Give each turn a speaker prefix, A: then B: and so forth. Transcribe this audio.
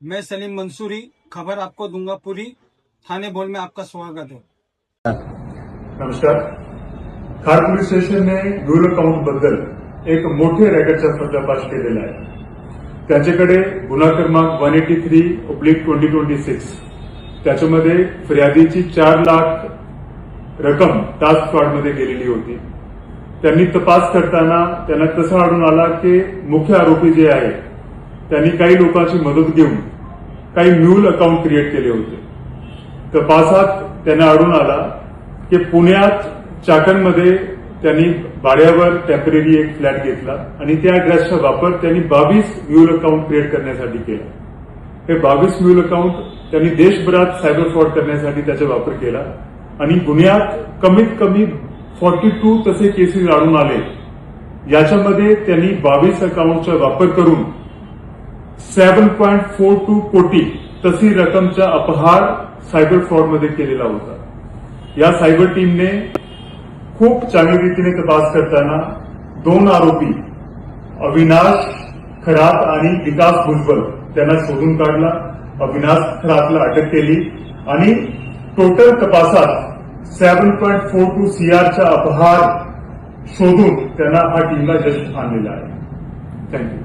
A: मैं सलीम मंसूरी, खबर आपको दूंगा पूरी। थाने बोल में आपका स्वागत है।
B: नमस्कार. खार पोलीस स्टेशनने ड्युअल अकाउंट बद्दल एक मोठे रॅकेटचा पर्दाफाश केलेला आहे. त्याच्याकडे गुन्हा क्रमांक 183/2026 त्याच्यामध्ये फिर्यादीची 4 लाख रक्कम टास्क स्क्वॉडमध्ये गेलेली होती. त्यांनी तपास करताना त्यांना तसं आढळून आला की मुख्य आरोपी जे आहे त्यांनी काही लोकांची मदत घेऊन काही म्यूल अकाउंट क्रिएट केले होते. तपासात त्यांना आढळून आला की पुण्यात चाकणमध्ये त्यांनी भाड्यावर टेम्पररी एक फ्लॅट घेतला आणि त्या ऍड्रेसचा वापर त्यांनी 22 म्यूल अकाउंट क्रिएट करण्यासाठी केला. हे 22 म्यूल अकाउंट त्यांनी देशभरात सायबर फ्रॉड करण्यासाठी त्याचा वापर केला आणि गुन्ह्यात कमीत कमी 42 तसे केसेस आढळून आले. याच्यामध्ये त्यांनी 22 अकाउंटचा वापर करून 7.42 कोटी तशी रकमचा अपहार सायबर फ्रॉडमध्ये केलेला होता. या सायबर टीमने खूप चांगल्या रीतीने तपास करताना 2 आरोपी अविनाश खरात आणि विकास भुजबळ त्यांना शोधून काढला. अविनाश खरातला अटक केली आणि टोटल तपासात 7.42 CRचा अपहार शोधून त्यांना हा टीमला जस्ट आणलेला आहे. थँक्यू.